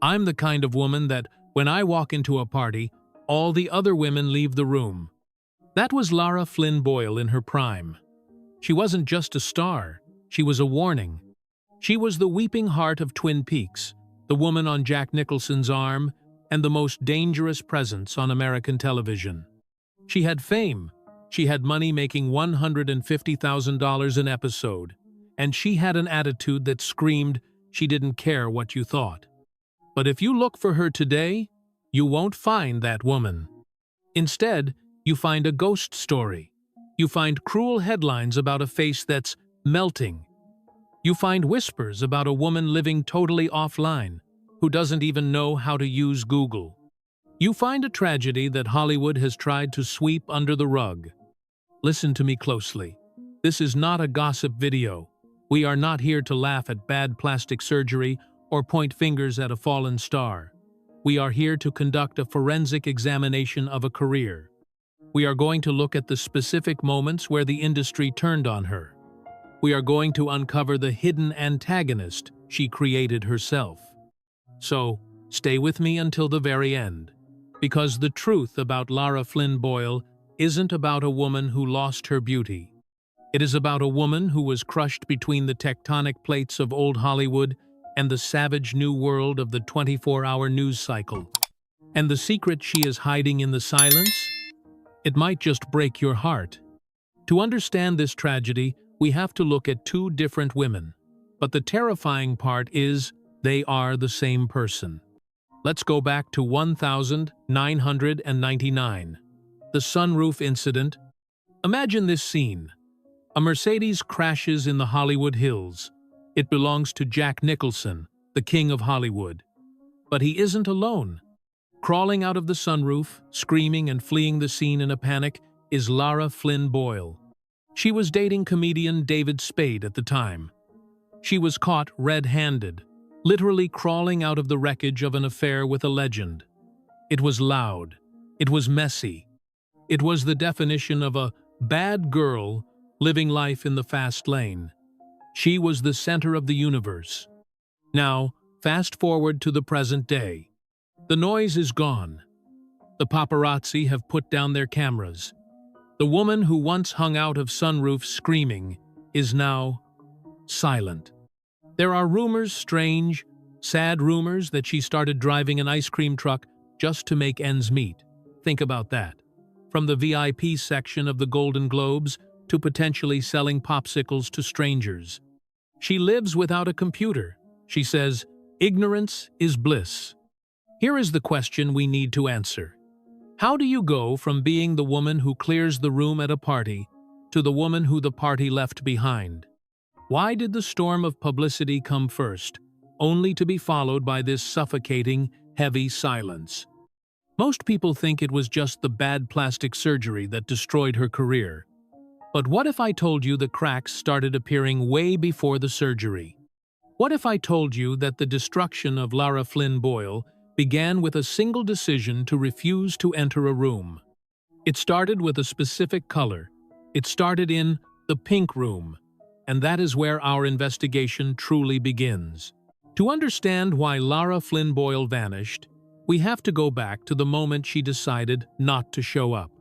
I'm the kind of woman that, when I walk into a party, all the other women leave the room. That was Lara Flynn Boyle in her prime. She wasn't just a star, she was a warning. She was the weeping heart of Twin Peaks, the woman on Jack Nicholson's arm, and the most dangerous presence on American television. She had fame, she had money making $150,000 an episode, and she had an attitude that screamed she didn't care what you thought. But if you look for her today, you won't find that woman. Instead, you find a ghost story. You find cruel headlines about a face that's melting. You find whispers about a woman living totally offline, who doesn't even know how to use Google. You find a tragedy that Hollywood has tried to sweep under the rug. Listen to me closely. This is not a gossip video. We are not here to laugh at bad plastic surgery or point fingers at a fallen star. We are here to conduct a forensic examination of a career. We are going to look at the specific moments where the industry turned on her. We are going to uncover the hidden antagonist she created herself. So, stay with me until the very end, because the truth about Lara Flynn Boyle isn't about a woman who lost her beauty. It is about a woman who was crushed between the tectonic plates of old Hollywood and the savage new world of the 24-hour news cycle. And the secret she is hiding in the silence? It might just break your heart. To understand this tragedy, we have to look at two different women. But the terrifying part is they are the same person. Let's go back to 1999. The Sunroof Incident. Imagine this scene. A Mercedes crashes in the Hollywood Hills. It belongs to Jack Nicholson, the king of Hollywood. But he isn't alone. Crawling out of the sunroof, screaming and fleeing the scene in a panic, is Lara Flynn Boyle. She was dating comedian David Spade at the time. She was caught red-handed, literally crawling out of the wreckage of an affair with a legend. It was loud. It was messy. It was the definition of a bad girl living life in the fast lane. She was the center of the universe. Now, fast forward to the present day. The noise is gone. The paparazzi have put down their cameras. The woman who once hung out of sunroofs screaming is now silent. There are rumors, strange, sad rumors, that she started driving an ice cream truck just to make ends meet. Think about that. From the VIP section of the Golden Globes to potentially selling popsicles to strangers. She lives without a computer. She says, "Ignorance is bliss." Here is the question we need to answer. How do you go from being the woman who clears the room at a party to the woman who the party left behind? Why did the storm of publicity come first, only to be followed by this suffocating, heavy silence? Most people think it was just the bad plastic surgery that destroyed her career. But what if I told you the cracks started appearing way before the surgery? What if I told you that the destruction of Lara Flynn Boyle began with a single decision to refuse to enter a room? It started with a specific color. It started in the pink room. And that is where our investigation truly begins. To understand why Lara Flynn Boyle vanished, we have to go back to the moment she decided not to show up.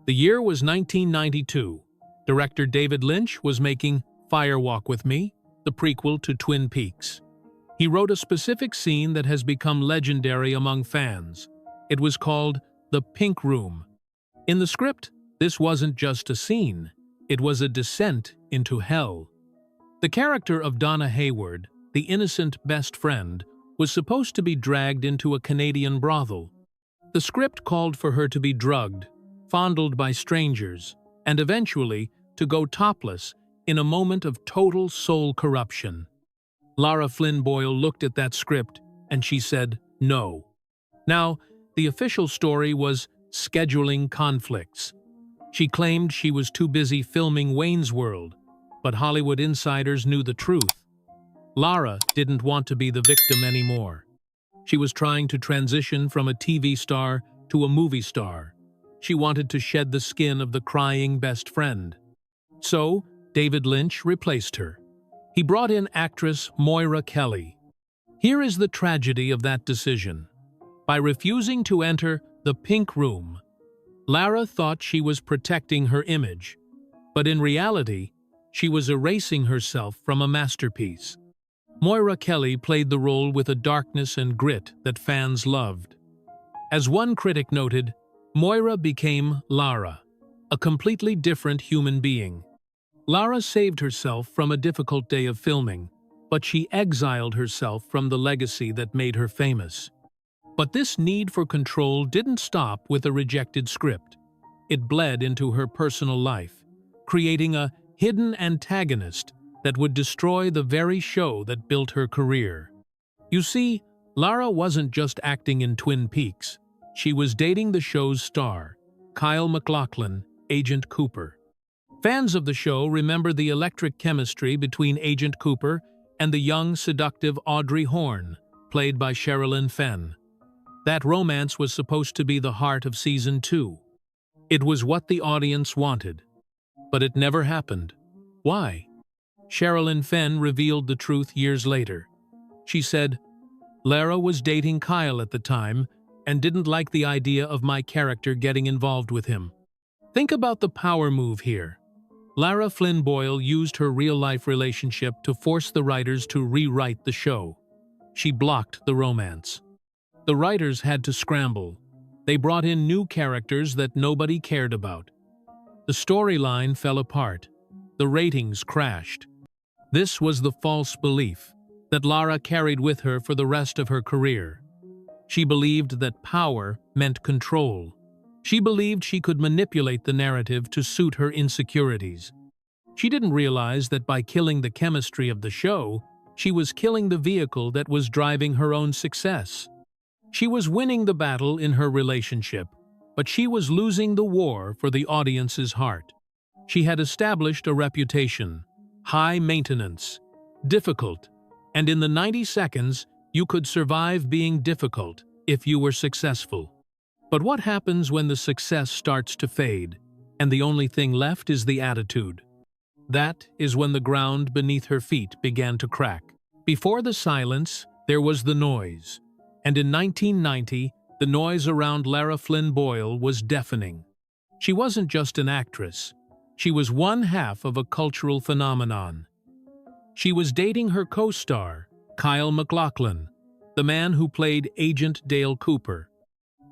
The year was 1992. Director David Lynch was making Fire Walk with Me, the prequel to Twin Peaks. He wrote a specific scene that has become legendary among fans. It was called The Pink Room. In the script, this wasn't just a scene. It was a descent into hell. The character of Donna Hayward, the innocent best friend, was supposed to be dragged into a Canadian brothel. The script called for her to be drugged, fondled by strangers, and eventually to go topless in a moment of total soul corruption. Lara Flynn Boyle looked at that script and she said no. Now, the official story was scheduling conflicts. She claimed she was too busy filming Wayne's World, but Hollywood insiders knew the truth. Lara didn't want to be the victim anymore. She was trying to transition from a TV star to a movie star. She wanted to shed the skin of the crying best friend. So, David Lynch replaced her. He brought in actress Moira Kelly. Here is the tragedy of that decision. By refusing to enter the pink room, Lara thought she was protecting her image, but in reality, she was erasing herself from a masterpiece. Moira Kelly played the role with a darkness and grit that fans loved. As one critic noted, Moira became Lara, a completely different human being. Lara saved herself from a difficult day of filming, but she exiled herself from the legacy that made her famous. But this need for control didn't stop with a rejected script. It bled into her personal life, creating a hidden antagonist that would destroy the very show that built her career. You see, Lara wasn't just acting in Twin Peaks. She was dating the show's star, Kyle MacLachlan, Agent Cooper. Fans of the show remember the electric chemistry between Agent Cooper and the young, seductive Audrey Horne, played by Sherilyn Fenn. That romance was supposed to be the heart of Season 2. It was what the audience wanted. But it never happened. Why? Sherilyn Fenn revealed the truth years later. She said, "Lara was dating Kyle at the time and didn't like the idea of my character getting involved with him." Think about the power move here. Lara Flynn Boyle used her real-life relationship to force the writers to rewrite the show. She blocked the romance. The writers had to scramble. They brought in new characters that nobody cared about. The storyline fell apart. The ratings crashed. This was the false belief that Lara carried with her for the rest of her career. She believed that power meant control. She believed she could manipulate the narrative to suit her insecurities. She didn't realize that by killing the chemistry of the show, she was killing the vehicle that was driving her own success. She was winning the battle in her relationship, but she was losing the war for the audience's heart. She had established a reputation, high maintenance, difficult, and in the 90 seconds, you could survive being difficult if you were successful. But what happens when the success starts to fade, and the only thing left is the attitude? That is when the ground beneath her feet began to crack. Before the silence, there was the noise. And in 1990, the noise around Lara Flynn Boyle was deafening. She wasn't just an actress. She was one half of a cultural phenomenon. She was dating her co-star, Kyle MacLachlan, the man who played Agent Dale Cooper.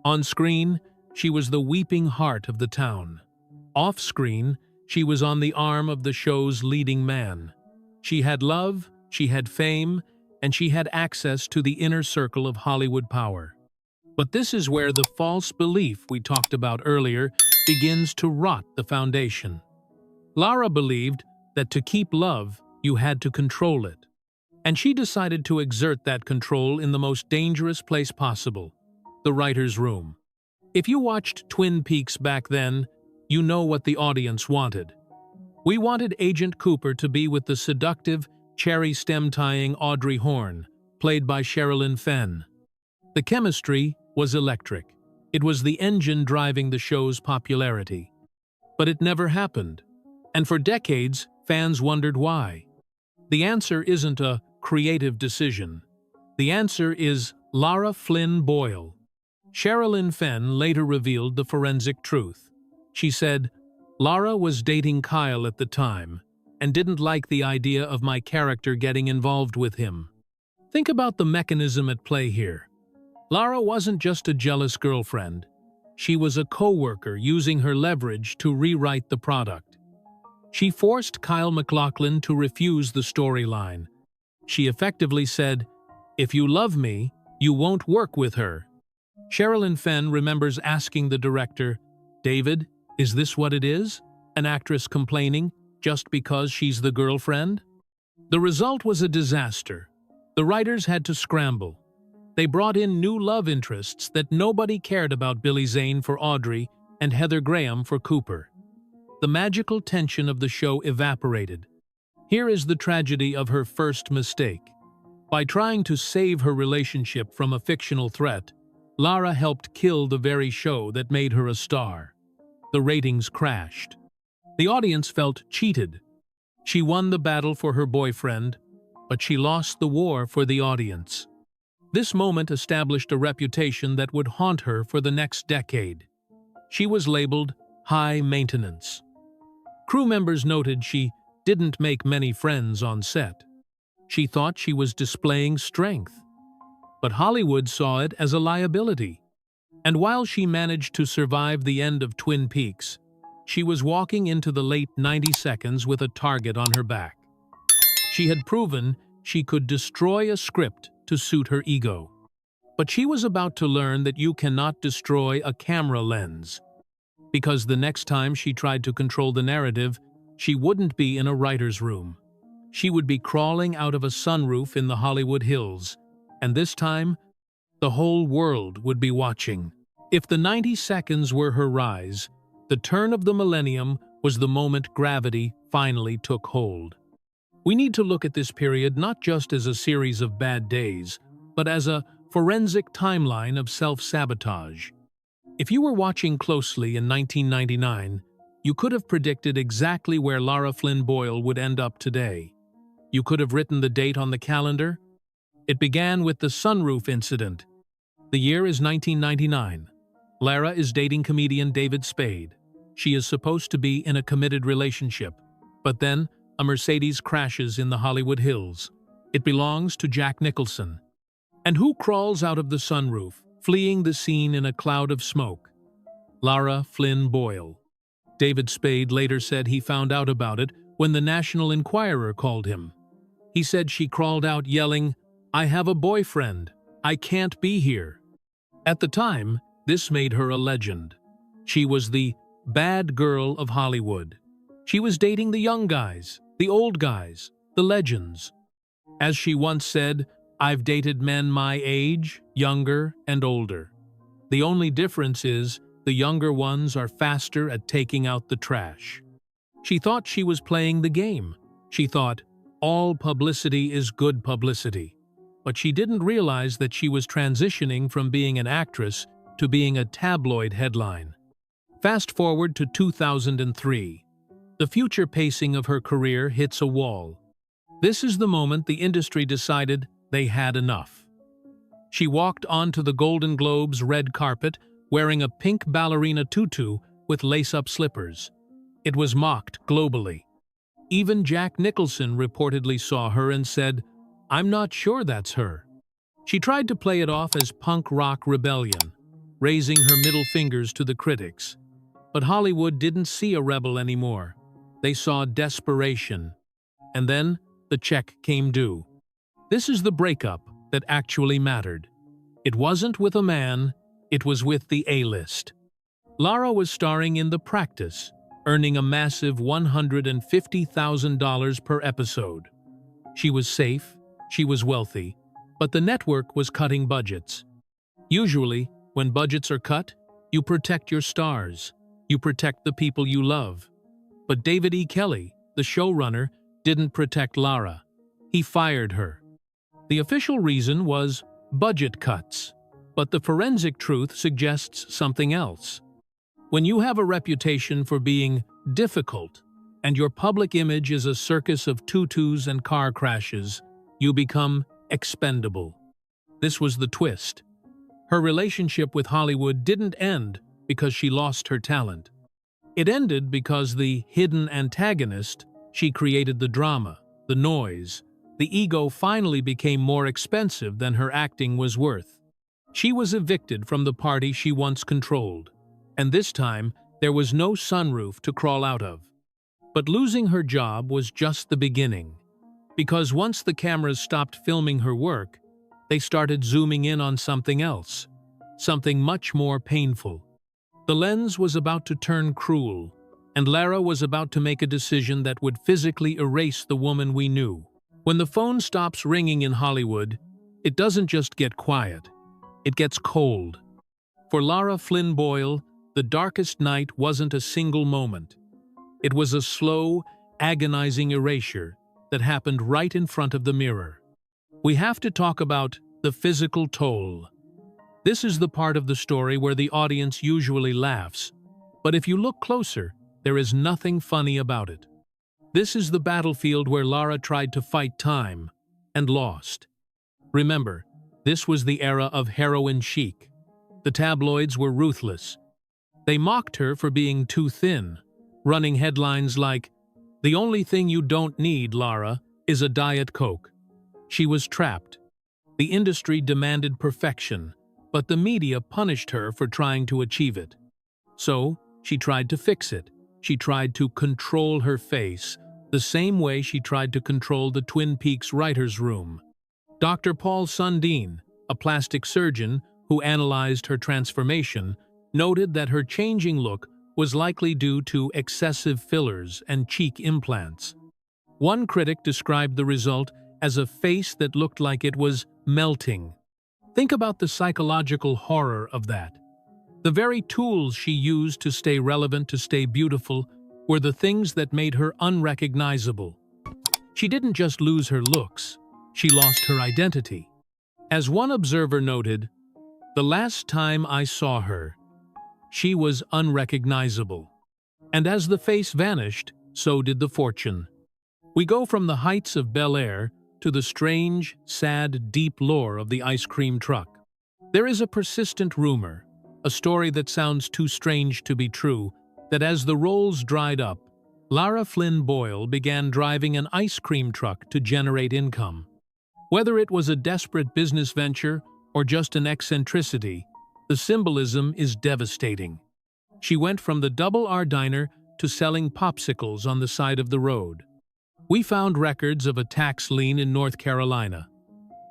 On screen, she was the weeping heart of the town. Off-screen, she was on the arm of the show's leading man. She had love, she had fame, and she had access to the inner circle of Hollywood power. But this is where the false belief we talked about earlier begins to rot the foundation. Lara believed that to keep love, you had to control it. And she decided to exert that control in the most dangerous place possible, the writer's room. If you watched Twin Peaks back then, you know what the audience wanted. We wanted Agent Cooper to be with the seductive, cherry stem-tying Audrey Horne, played by Sherilyn Fenn. The chemistry was electric. It was the engine driving the show's popularity. But it never happened. And for decades, fans wondered why. The answer isn't a creative decision. The answer is Lara Flynn Boyle. Sherilyn Fenn later revealed the forensic truth. She said, "Lara was dating Kyle at the time and didn't like the idea of my character getting involved with him." Think about the mechanism at play here. Lara wasn't just a jealous girlfriend. She was a co-worker using her leverage to rewrite the product. She forced Kyle MacLachlan to refuse the storyline. She effectively said, "If you love me, you won't work with her." Sherilyn Fenn remembers asking the director, "David, is this what it is? An actress complaining just because she's the girlfriend?" The result was a disaster. The writers had to scramble. They brought in new love interests that nobody cared about: Billy Zane for Audrey and Heather Graham for Cooper. The magical tension of the show evaporated. Here is the tragedy of her first mistake. By trying to save her relationship from a fictional threat, Lara helped kill the very show that made her a star. The ratings crashed. The audience felt cheated. She won the battle for her boyfriend, but she lost the war for the audience. This moment established a reputation that would haunt her for the next decade. She was labeled high maintenance. Crew members noted she didn't make many friends on set. She thought she was displaying strength. But Hollywood saw it as a liability. And while she managed to survive the end of Twin Peaks, she was walking into the late 90 seconds with a target on her back. She had proven she could destroy a script to suit her ego. But she was about to learn that you cannot destroy a camera lens. Because the next time she tried to control the narrative, she wouldn't be in a writer's room. She would be crawling out of a sunroof in the Hollywood Hills, and this time, the whole world would be watching. If the 90 seconds were her rise, the turn of the millennium was the moment gravity finally took hold. We need to look at this period not just as a series of bad days, but as a forensic timeline of self-sabotage. If you were watching closely in 1999, you could have predicted exactly where Lara Flynn Boyle would end up today. You could have written the date on the calendar. It began with the Sunroof Incident. The year is 1999. Lara is dating comedian David Spade. She is supposed to be in a committed relationship, but then a Mercedes crashes in the Hollywood Hills. It belongs to Jack Nicholson. And who crawls out of the sunroof, fleeing the scene in a cloud of smoke? Lara Flynn Boyle. David Spade later said he found out about it when the National Enquirer called him. He said she crawled out yelling, "I have a boyfriend. I can't be here." At the time, this made her a legend. She was the bad girl of Hollywood. She was dating the young guys, the old guys, the legends. As she once said, "I've dated men my age, younger, and older. The only difference is the younger ones are faster at taking out the trash." She thought she was playing the game. She thought, all publicity is good publicity. But she didn't realize that she was transitioning from being an actress to being a tabloid headline. Fast forward to 2003. The future pacing of her career hits a wall. This is the moment the industry decided they had enough. She walked onto the Golden Globes red carpet wearing a pink ballerina tutu with lace-up slippers. It was mocked globally. Even Jack Nicholson reportedly saw her and said, "I'm not sure that's her." She tried to play it off as punk rock rebellion, raising her middle fingers to the critics. But Hollywood didn't see a rebel anymore. They saw desperation. And then the check came due. This is the breakup that actually mattered. It wasn't with a man, it was with the A-list. Lara was starring in The Practice, earning a massive $150,000 per episode. She was safe, she was wealthy, but the network was cutting budgets. Usually, when budgets are cut, you protect your stars. You protect the people you love. But David E. Kelley, the showrunner, didn't protect Lara. He fired her. The official reason was budget cuts, but the forensic truth suggests something else. When you have a reputation for being difficult, and your public image is a circus of tutus and car crashes, you become expendable. This was the twist. Her relationship with Hollywood didn't end because she lost her talent. It ended because the hidden antagonist, she created the drama, the noise, the ego finally became more expensive than her acting was worth. She was evicted from the party she once controlled, and this time there was no sunroof to crawl out of. But losing her job was just the beginning, because once the cameras stopped filming her work, they started zooming in on something else, something much more painful. The lens was about to turn cruel, and Lara was about to make a decision that would physically erase the woman we knew. When the phone stops ringing in Hollywood, it doesn't just get quiet, it gets cold. For Lara Flynn Boyle, the darkest night wasn't a single moment. It was a slow, agonizing erasure that happened right in front of the mirror. We have to talk about the physical toll. This is the part of the story where the audience usually laughs, but if you look closer, there is nothing funny about it. This is the battlefield where Lara tried to fight time and lost. Remember, This was the era of heroin chic. The tabloids were ruthless. They mocked her for being too thin, running headlines like, "The only thing you don't need, Lara, is a Diet Coke." She was trapped. The industry demanded perfection, but the media punished her for trying to achieve it. So, she tried to fix it. She tried to control her face, the same way she tried to control the Twin Peaks writer's room. Dr. Paul Sundin, a plastic surgeon who analyzed her transformation, noted that her changing look was likely due to excessive fillers and cheek implants. One critic described the result as a face that looked like it was melting. Think about the psychological horror of that. The very tools she used to stay relevant, to stay beautiful, were the things that made her unrecognizable. She didn't just lose her looks, she lost her identity. As one observer noted, "The last time I saw her, she was unrecognizable." And as the face vanished, so did the fortune. We go from the heights of Bel Air to the strange, sad, deep lore of the ice cream truck. There is a persistent rumor, a story that sounds too strange to be true, that as the rolls dried up, Lara Flynn Boyle began driving an ice cream truck to generate income. Whether it was a desperate business venture or just an eccentricity, the symbolism is devastating. She went from the Double R Diner to selling popsicles on the side of the road. We found records of a tax lien in North Carolina.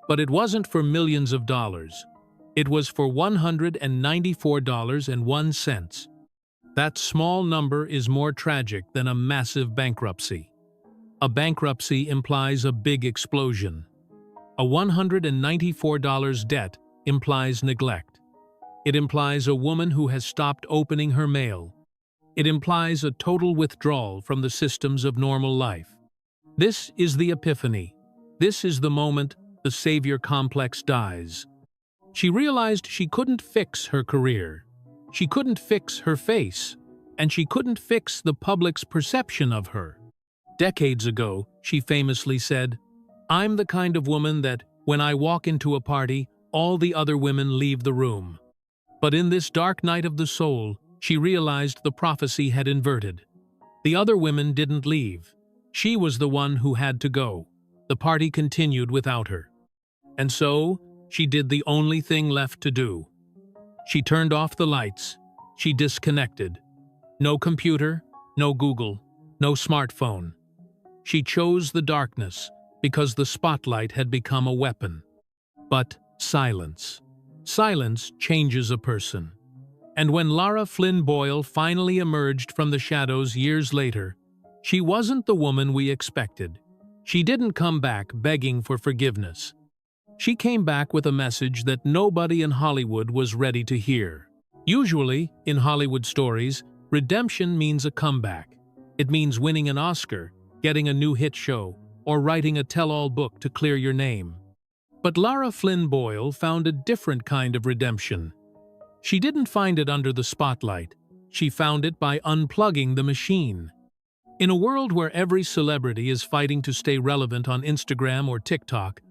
But it wasn't for millions of dollars. It was for $194.01. That small number is more tragic than a massive bankruptcy. A bankruptcy implies a big explosion. A $194 debt implies neglect. It implies a woman who has stopped opening her mail. It implies a total withdrawal from the systems of normal life. This is the epiphany. This is the moment the savior complex dies. She realized she couldn't fix her career. She couldn't fix her face. And she couldn't fix the public's perception of her. Decades ago, she famously said, "I'm the kind of woman that, when I walk into a party, all the other women leave the room." But in this dark night of the soul, she realized the prophecy had inverted. The other women didn't leave. She was the one who had to go. The party continued without her. And so, she did the only thing left to do. She turned off the lights. She disconnected. No computer, no Google, no smartphone. She chose the darkness because the spotlight had become a weapon. But silence. Silence changes a person. And when Lara Flynn Boyle finally emerged from the shadows years later, she wasn't the woman we expected. She didn't come back begging for forgiveness. She came back with a message that nobody in Hollywood was ready to hear. Usually, in Hollywood stories, redemption means a comeback. It means winning an Oscar, getting a new hit show, or writing a tell-all book to clear your name. But Lara Flynn Boyle found a different kind of redemption. She didn't find it under the spotlight. She found it by unplugging the machine. In a world where every celebrity is fighting to stay relevant on Instagram or TikTok,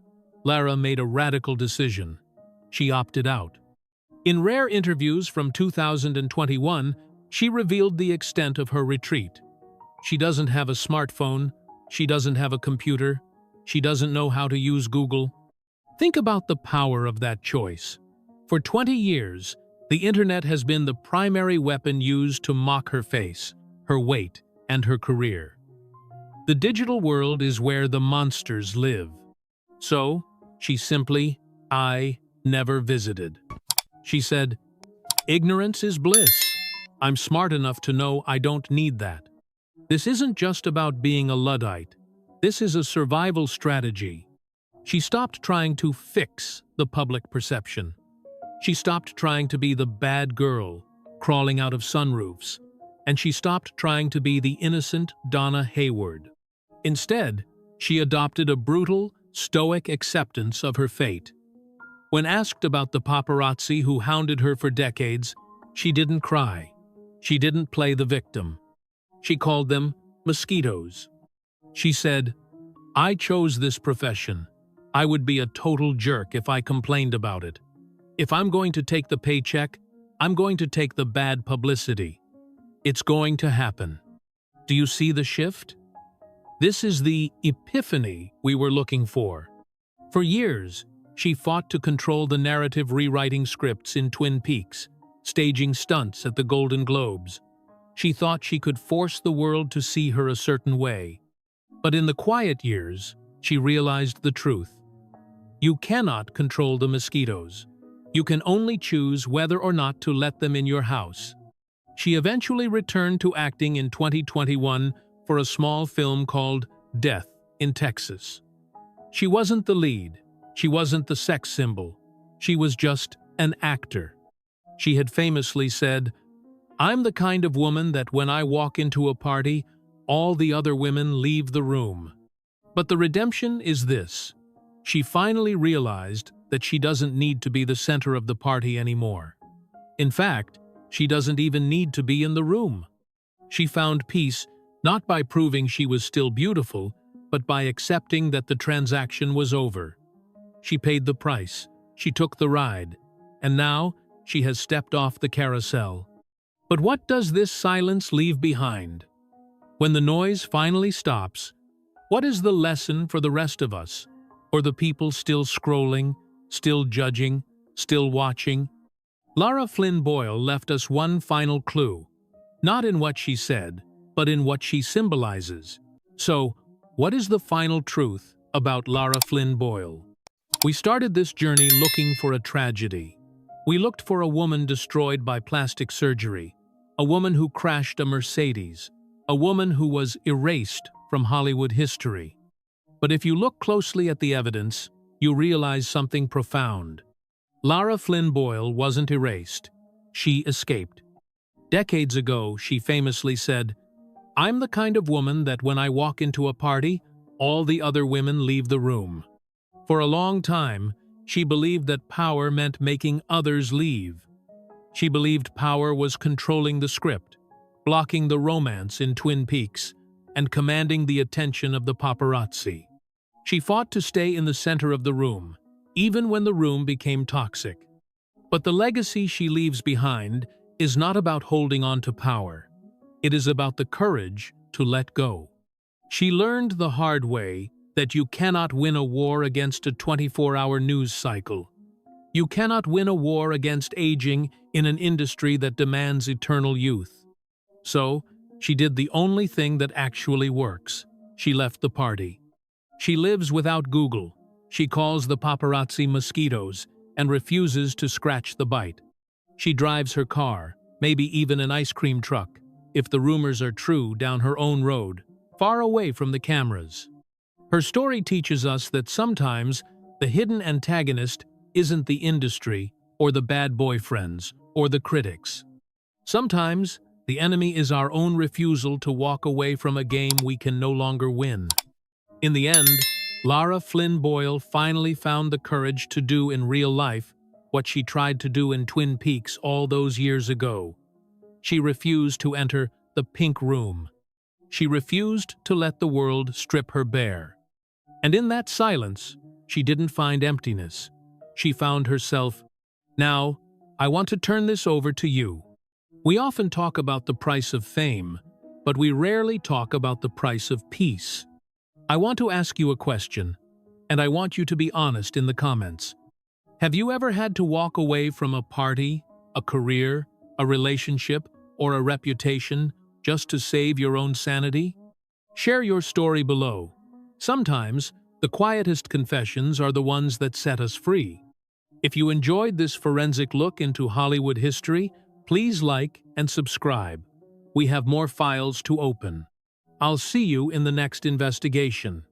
Lara made a radical decision. She opted out. In rare interviews from 2021, she revealed the extent of her retreat. She doesn't have a smartphone. She doesn't have a computer. She doesn't know how to use Google. Think about the power of that choice. For 20 years, the internet has been the primary weapon used to mock her face, her weight, and her career. The digital world is where the monsters live. So, she simply, never visited. She said, "Ignorance is bliss. I'm smart enough to know I don't need that." This isn't just about being a Luddite. This is a survival strategy. She stopped trying to fix the public perception. She stopped trying to be the bad girl, crawling out of sunroofs. And she stopped trying to be the innocent Donna Hayward. Instead, she adopted a brutal, stoic acceptance of her fate. When asked about the paparazzi who hounded her for decades, she didn't cry. She didn't play the victim. She called them mosquitoes. She said, "I chose this profession. I would be a total jerk if I complained about it. If I'm going to take the paycheck, I'm going to take the bad publicity. It's going to happen. Do you see the shift? This is the epiphany we were looking for. For years, she fought to control the narrative, rewriting scripts in Twin Peaks, staging stunts at the Golden Globes. She thought she could force the world to see her a certain way. But in the quiet years, she realized the truth. You cannot control the mosquitoes. You can only choose whether or not to let them in your house. She eventually returned to acting in 2021 for a small film called Death in Texas. She wasn't the lead. She wasn't the sex symbol. She was just an actor. She had famously said, "I'm the kind of woman that when I walk into a party, all the other women leave the room." But the redemption is this. She finally realized that she doesn't need to be the center of the party anymore. In fact, she doesn't even need to be in the room. She found peace not by proving she was still beautiful, but by accepting that the transaction was over. She paid the price, she took the ride, and now she has stepped off the carousel. But what does this silence leave behind? When the noise finally stops, what is the lesson for the rest of us? Or the people still scrolling, still judging, still watching? Lara Flynn Boyle left us one final clue, not in what she said, but in what she symbolizes. So, what is the final truth about Lara Flynn Boyle? We started this journey looking for a tragedy. We looked for a woman destroyed by plastic surgery, a woman who crashed a Mercedes, a woman who was erased from Hollywood history. But if you look closely at the evidence, you realize something profound. Lara Flynn Boyle wasn't erased. She escaped. Decades ago, she famously said, "I'm the kind of woman that when I walk into a party, all the other women leave the room." For a long time, she believed that power meant making others leave. She believed power was controlling the script, blocking the romance in Twin Peaks, and commanding the attention of the paparazzi. She fought to stay in the center of the room, even when the room became toxic. But the legacy she leaves behind is not about holding on to power. It is about the courage to let go. She learned the hard way that you cannot win a war against a 24-hour news cycle. You cannot win a war against aging in an industry that demands eternal youth. So, she did the only thing that actually works. She left the party. She lives without Google. She calls the paparazzi mosquitoes and refuses to scratch the bite. She drives her car, maybe even an ice cream truck, if the rumors are true, down her own road, far away from the cameras. Her story teaches us that sometimes the hidden antagonist isn't the industry or the bad boyfriends or the critics. Sometimes the enemy is our own refusal to walk away from a game we can no longer win. In the end, Lara Flynn Boyle finally found the courage to do in real life what she tried to do in Twin Peaks all those years ago. She refused to enter the pink room. She refused to let the world strip her bare. And in that silence, she didn't find emptiness. She found herself. Now, I want to turn this over to you. We often talk about the price of fame, but we rarely talk about the price of peace. I want to ask you a question, and I want you to be honest in the comments. Have you ever had to walk away from a party, a career, a relationship, or a reputation just to save your own sanity? Share your story below. Sometimes, the quietest confessions are the ones that set us free. If you enjoyed this forensic look into Hollywood history, please like and subscribe. We have more files to open. I'll see you in the next investigation.